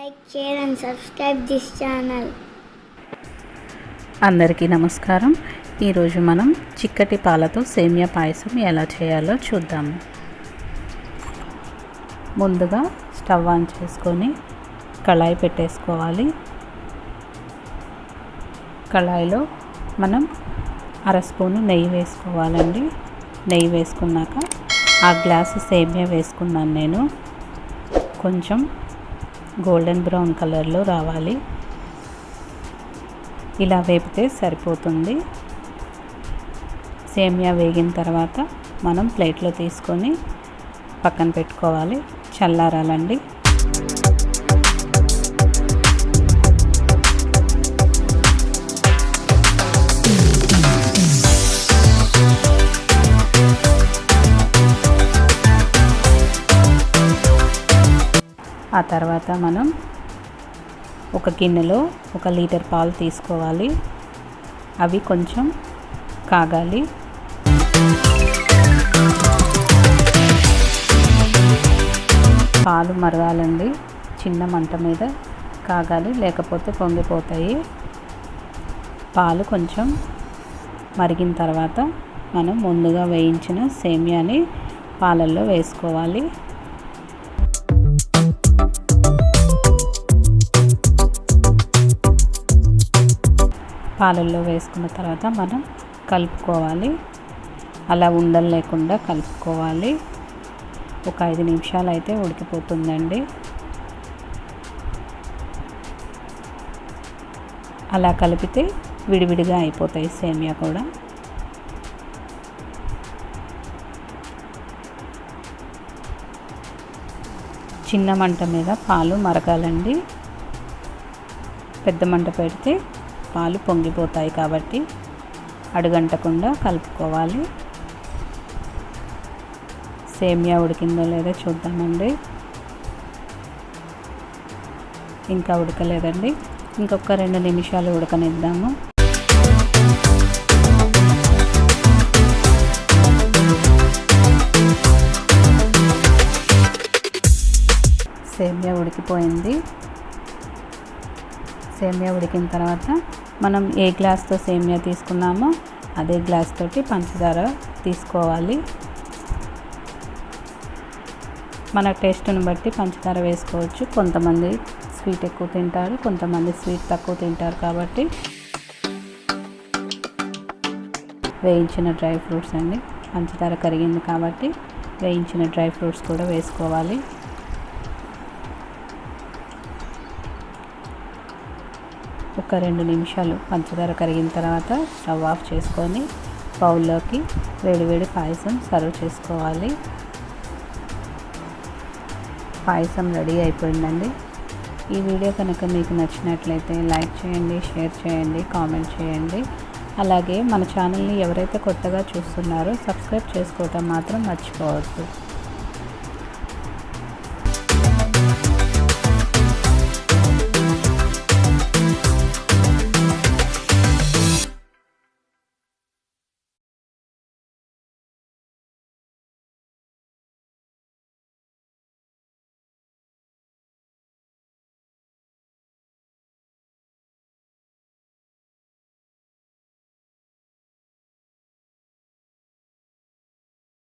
like, share and subscribe this channel. అందరికీ నమస్కారం. ఈరోజు మనం చిక్కటి పాలతో సేమియా పాయసం ఎలా చేయాలో చూద్దాము. ముందుగా స్టవ్ ఆన్ చేసుకొని కళాయి పెట్టేసుకోవాలి. కళాయిలో మనం అర స్పూను నెయ్యి వేసుకోవాలండి. నెయ్యి వేసుకున్నాక ఆ గ్లాసు సేమియా వేసుకున్నాను నేను. కొంచెం గోల్డెన్ బ్రౌన్ కలర్లో రావాలి. ఇలా వేపితే సరిపోతుంది. సేమియా వేగిన తర్వాత మనం ప్లేట్లో తీసుకొని పక్కన పెట్టుకోవాలి, చల్లారాలండి. ఆ తర్వాత మనం ఒక గిన్నెలో 1 లీటర్ పాలు తీసుకోవాలి. అవి కొంచెం కాగాలి. పాలు మరగాలండి. చిన్న మంట మీద కాగాలి, లేకపోతే పొంగిపోతాయి. పాలు కొంచెం మరిగిన తర్వాత మనం ముందుగా వేయించిన సేమియాని పాలల్లో వేసుకోవాలి. పాలల్లో వేసుకున్న తర్వాత మనం కలుపుకోవాలి. అలా ఉండలు లేకుండా కలుపుకోవాలి. ఒక 5 నిమిషాలు అయితే ఉడికిపోతుందండి. అలా కలిపితే విడివిడిగా అయిపోతాయి సేమియా కూడా. చిన్న మంట మీద పాలు మరగాలండి. పెద్ద మంట పెడితే పాలు పొంగిపోతాయి కాబట్టి అడుగంటకుండా కలుపుకోవాలి. సేమియా ఉడికిందో లేదో చూద్దామండి. ఇంకా ఉడకలేదండి. ఇంకొక 2 నిమిషాలు ఉడకనిద్దాము. సేమియా ఉడికిపోయింది. సేమియా ఉడికిన తర్వాత మనం ఏ గ్లాస్తో సేమియా తీసుకున్నామో అదే గ్లాస్ తోటి పంచదార తీసుకోవాలి. మన టేస్ట్ని బట్టి పంచదార వేసుకోవచ్చు. కొంతమంది స్వీట్ ఎక్కువ తింటారు, కొంతమంది స్వీట్ తక్కువ తింటారు. కాబట్టి వేయించిన డ్రై ఫ్రూట్స్ అండి. పంచదార కరిగింది కాబట్టి వేయించిన డ్రై ఫ్రూట్స్ కూడా వేసుకోవాలి. ఒక 2 నిమిషాలు పంచదార కరిగిన తర్వాత స్టవ్ ఆఫ్ చేసుకొని బౌల్లోకి వేడివేడి పాయసం సర్వ్ చేసుకోవాలి. పాయసం రెడీ అయిపోయిందండి. ఈ వీడియో కనుక మీకు నచ్చినట్లయితే లైక్ చేయండి, షేర్ చేయండి, కామెంట్ చేయండి. అలాగే మన ఛానల్ని ఎవరైతే కొత్తగా చూస్తున్నారో సబ్స్క్రైబ్ చేసుకోవటం మాత్రం మర్చిపోవద్దు.